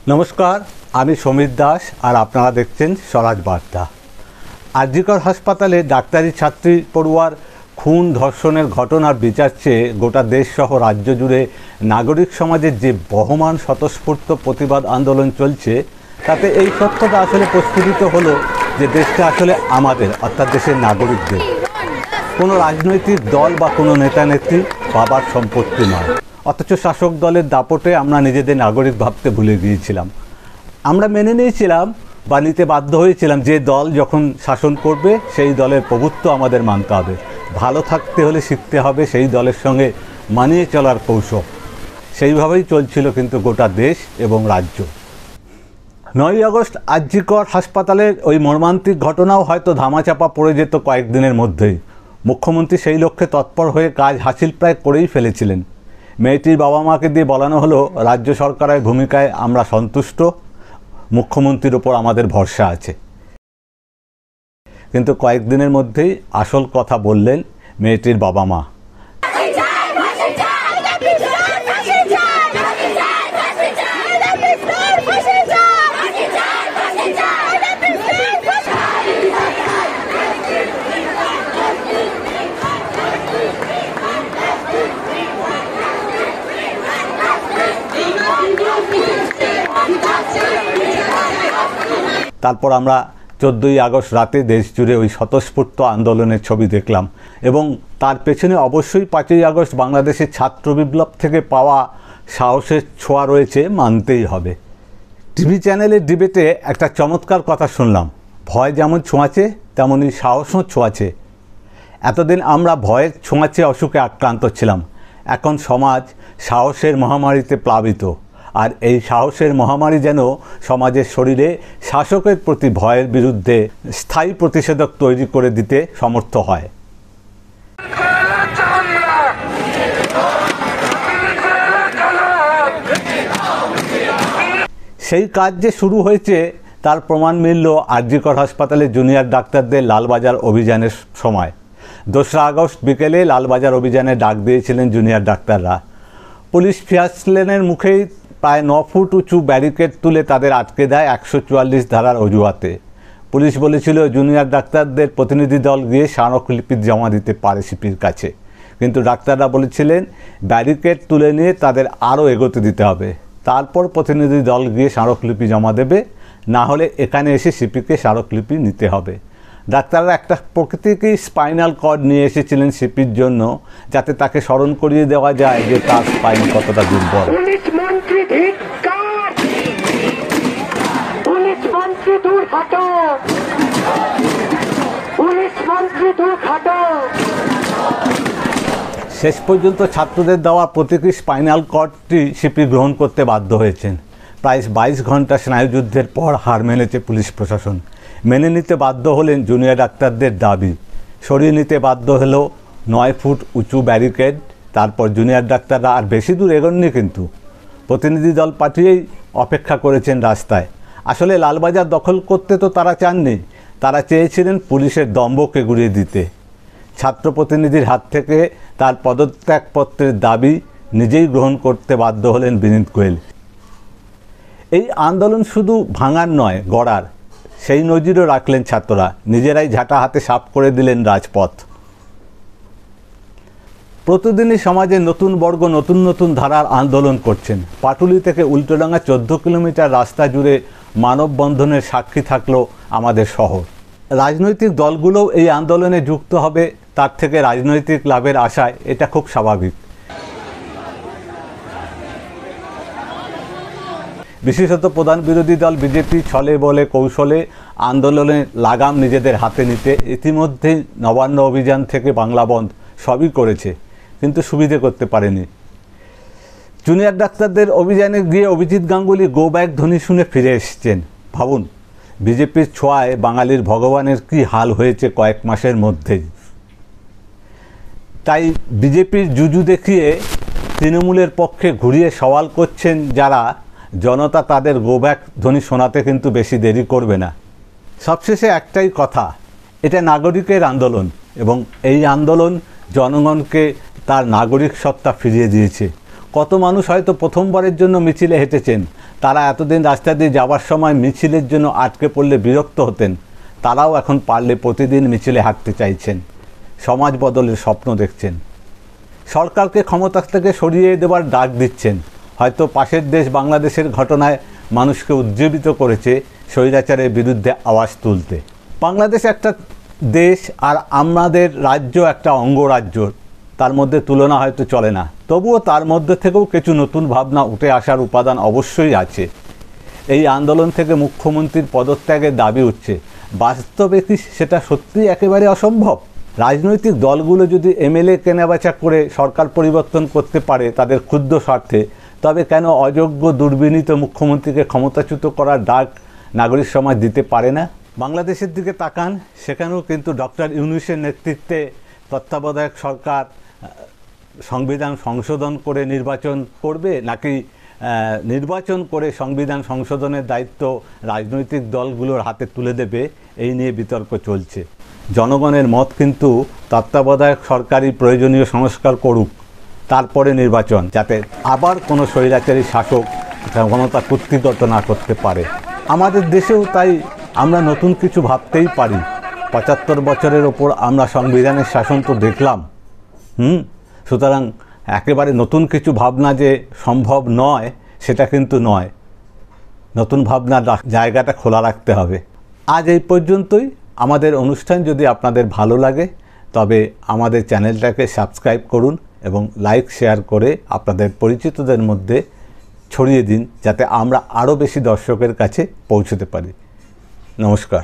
नमस्कार, आमी समीर दास और आपनारा देखছেন स्वराज बार्ता। आरजीकर हासपाताले डाक्तारी छात्री पड़ुआर खून धर्षणेर घटनार विचार चेये गोटा देश सह राज्य जुड़े नागरिक समाजेर जे बहमान स्वतःस्फूर्त प्रतिबाद आंदोलन चलছে ताते এই তথ্যটা আসলে প্রস্ফুটিত হলো যে দেশটা আসলে আমাদের অর্থাৎ দেশের নাগরিকদের, কোনো রাজনৈতিক দল বা কোনো নেতা নেত্রী বাবার সম্পত্তি নয়। অথচ শাসক দলের দাপটে আমরা নিজেদের নাগরিক ভাবতে ভুলে গিয়েছিলাম। আমরা মেনে নিয়েছিলাম বা নিতে বাধ্য হয়েছিলাম যে দল যখন শাসন করবে সেই দলের প্রভুত্ব আমাদের মানতে হবে, ভালো থাকতে হলে শিখতে হবে সেই দলের সঙ্গে মানিয়ে চলার কৌশল। সেইভাবেই চলছিল কিন্তু গোটা দেশ এবং রাজ্য। 9ই আগস্ট আরজিকর হাসপাতালের ওই মর্মান্তিক ঘটনাও হয়তো ধামাচাপা পড়ে যেত কয়েকদিনের মধ্যেই। মুখ্যমন্ত্রী সেই লক্ষ্যে তৎপর হয়ে কাজ হাসিল প্রায় করেই ফেলেছিলেন। মেয়েটির বাবা মাকে দিয়ে বলানো হলো রাজ্য সরকারের ভূমিকায় আমরা সন্তুষ্ট, মুখ্যমন্ত্রীর ওপর আমাদের ভরসা আছে। কিন্তু কয়েকদিনের মধ্যেই আসল কথা বললেন মেয়েটির বাবা মা। তারপর আমরা 14ই আগস্ট রাতে দেশ জুড়ে ওই স্বতঃস্ফূর্ত আন্দোলনের ছবি দেখলাম এবং তার পেছনে অবশ্যই 5ই আগস্ট বাংলাদেশের ছাত্র বিপ্লব থেকে পাওয়া সাহসের ছোঁয়া রয়েছে, মানতেই হবে। টিভি চ্যানেলের ডিবেটে একটা চমৎকার কথা শুনলাম, ভয় যেমন ছোঁয়াচে তেমনই সাহসও ছোঁয়াচে। এতদিন আমরা ভয়ের ছোঁয়াচে অসুখে আক্রান্ত ছিলাম, এখন সমাজ সাহসের মহামারীতে প্লাবিত। আর এই সাহসের মহামারী যেন সমাজের শরীরে শাসকের প্রতি ভয়ের বিরুদ্ধে স্থায়ী প্রতিষেধক তৈরি করে দিতে সমর্থ হয়। সেই কাজ যে শুরু হয়েছে তার প্রমাণ মিলল আরজিকর হাসপাতালে জুনিয়র ডাক্তারদের লালবাজার অভিযানের সময়। 2রা আগস্ট বিকেলে লালবাজার অভিযানে ডাক দিয়েছিলেন জুনিয়র ডাক্তাররা। পুলিশ ফার্স্ট লেনের মুখেই প্রায় 9 ফুট উঁচু ব্যারিকেড তুলে তাদের আটকে দেয় 144 ধারার অজুহাতে। পুলিশ বলেছিল জুনিয়র ডাক্তারদের প্রতিনিধি দল গিয়ে স্মারকলিপি জমা দিতে পারে সিপির কাছে, কিন্তু ডাক্তাররা বলেছিলেন ব্যারিকেড তুলে নিয়ে তাদের আরও এগোতে দিতে হবে, তারপর প্রতিনিধি দল গিয়ে স্মারকলিপি জমা দেবে, না হলে এখানে এসে সিপিকে স্মারকলিপি নিতে হবে। ডাক্তাররা একটা প্রকৃতিকেই স্পাইনাল কর্ড নিয়ে এসেছিলেন সিপির জন্য, যাতে তাকে স্মরণ করিয়ে দেওয়া যায় যে তার স্পাইন কতটা দুর্বল। শেষ পর্যন্ত ছাত্রদের দেওয়া প্রতীকী স্পাইনাল কর্ডটি সিপি গ্রহণ করতে বাধ্য হয়েছেন। প্রায় 22 ঘন্টা স্নায়ুযুদ্ধের পর হার মেনেছে পুলিশ প্রশাসন। মেনে নিতে বাধ্য হলেন জুনিয়র ডাক্তারদের দাবি, সরিয়ে নিতে বাধ্য হলো 9 ফুট উঁচু ব্যারিকেড। তারপর জুনিয়র ডাক্তাররা আর বেশি দূর এগোননি, কিন্তু প্রতিনিধি দল পাঠিয়েই অপেক্ষা করেছেন রাস্তায়। আসলে লালবাজার দখল করতে তো তারা চাননি, তারা চেয়েছিলেন পুলিশের দম্ভকে গুঁড়িয়ে দিতে। ছাত্র প্রতিনিধির হাত থেকে তার পদত্যাগপত্রের দাবি নিজেই গ্রহণ করতে বাধ্য হলেন বিনীত গোয়েল। এই আন্দোলন শুধু ভাঙার নয়, গড়ার সেই নজিরও রাখলেন ছাত্ররা, নিজেরাই ঝাঁটা হাতে সাফ করে দিলেন রাজপথ। প্রতিদিনই সমাজে নতুন বর্গ নতুন নতুন ধারার আন্দোলন করছেন। পাটুলি থেকে উল্টোডাঙ্গা 14 কিলোমিটার রাস্তা জুড়ে মানববন্ধনের সাক্ষী থাকলো আমাদের শহর। রাজনৈতিক দলগুলোও এই আন্দোলনে যুক্ত হবে, তার থেকে রাজনৈতিক লাভের আশায়, এটা খুব স্বাভাবিক। বিশেষত প্রধান বিরোধী দল বিজেপি ছলে বলে কৌশলে আন্দোলনের লাগাম নিজেদের হাতে নিতে ইতিমধ্যেই নবান্ন অভিযান থেকে বাংলা বন্ধ সবই করেছে, কিন্তু সুবিধে করতে পারেনি। জুনিয়র ডাক্তারদের অভিযানে গিয়ে অভিজিৎ গাঙ্গুলি গো ব্যাক ধ্বনি শুনে ফিরে এসেছেন। ভাবুন, বিজেপির ছোঁয়ায় বাঙালির ভগবানের কি হাল হয়েছে কয়েক মাসের মধ্যেই। তাই বিজেপির জুজু দেখিয়ে তৃণমূলের পক্ষে ঘুরিয়ে সওয়াল করছেন যারা, জনতা তাদের গো ব্যাক ধ্বনি শোনাতে কিন্তু বেশি দেরি করবে না। সবশেষে একটাই কথা, এটা নাগরিকের আন্দোলন এবং এই আন্দোলন জনগণকে তার নাগরিক সত্তা ফিরিয়ে দিয়েছে। কত মানুষ হয়তো প্রথমবারের জন্য মিছিলে হেঁটেছেন, তারা এতদিন রাস্তা দিয়ে যাওয়ার সময় মিছিলের জন্য আটকে পড়লে বিরক্ত হতেন, তারাও এখন পারলে প্রতিদিন মিছিলে হাঁটতে চাইছেন, সমাজ বদলের স্বপ্ন দেখছেন। সরকারকে ক্ষমতা থেকে সরিয়ে দেওয়ার ডাক দিচ্ছেন। হয়তো পাশের দেশ বাংলাদেশের ঘটনায় মানুষকে উজ্জীবিত করেছে স্বৈরাচারের বিরুদ্ধে আওয়াজ তুলতে। বাংলাদেশ একটা দেশ আর আমাদের রাজ্য একটা অঙ্গরাজ্য, তার মধ্যে তুলনা হয়তো চলে না, তবুও তার মধ্যে থেকেও কিছু নতুন ভাবনা উঠে আসার উপাদান অবশ্যই আছে। এই আন্দোলন থেকে মুখ্যমন্ত্রীর পদত্যাগের দাবি উঠছে, বাস্তবে কি সেটা সত্যি একেবারে অসম্ভব? রাজনৈতিক দলগুলো যদি এমএলএ কেনাবেচা করে সরকার পরিবর্তন করতে পারে তাদের ক্ষুদ্র স্বার্থে, তবে কেন অযোগ্য দুর্বিনীত মুখ্যমন্ত্রীকে ক্ষমতাচ্যুত করার ডাক নাগরিক সমাজ দিতে পারে না? বাংলাদেশের দিকে তাকান, সেখানেও কিন্তু ডক্টর ইউনূসের নেতৃত্বে তত্ত্বাবধায়ক সরকার সংবিধান সংশোধন করে নির্বাচন করবে, নাকি নির্বাচন করে সংবিধান সংশোধনের দায়িত্ব রাজনৈতিক দলগুলোর হাতে তুলে দেবে, এই নিয়ে বিতর্ক চলছে। জনগণের মত কিন্তু তত্ত্বাবধায়ক সরকারই প্রয়োজনীয় সংস্কার করুক, তারপরে নির্বাচন, যাতে আবার কোনো স্বৈরাচারী শাসক ক্ষমতা কর্তৃত্ব না করতে পারে। আমাদের দেশেও তাই আমরা নতুন কিছু ভাবতেই পারি। ৭৫ বছরের ওপর আমরা সংবিধানের শাসন তো দেখলাম। সুতরাং একেবারে নতুন কিছু ভাবনা যে সম্ভব নয় সেটা কিন্তু নয়, নতুন ভাবনার জায়গাটা খোলা রাখতে হবে। আজ এই পর্যন্তই। আমাদের অনুষ্ঠান যদি আপনাদের ভালো লাগে তবে আমাদের চ্যানেলটাকে সাবস্ক্রাইব করুন এবং লাইক শেয়ার করে আপনাদের পরিচিতদের মধ্যে ছড়িয়ে দিন, যাতে আমরা আরও বেশি দর্শকের কাছে পৌঁছতে পারি। নমস্কার।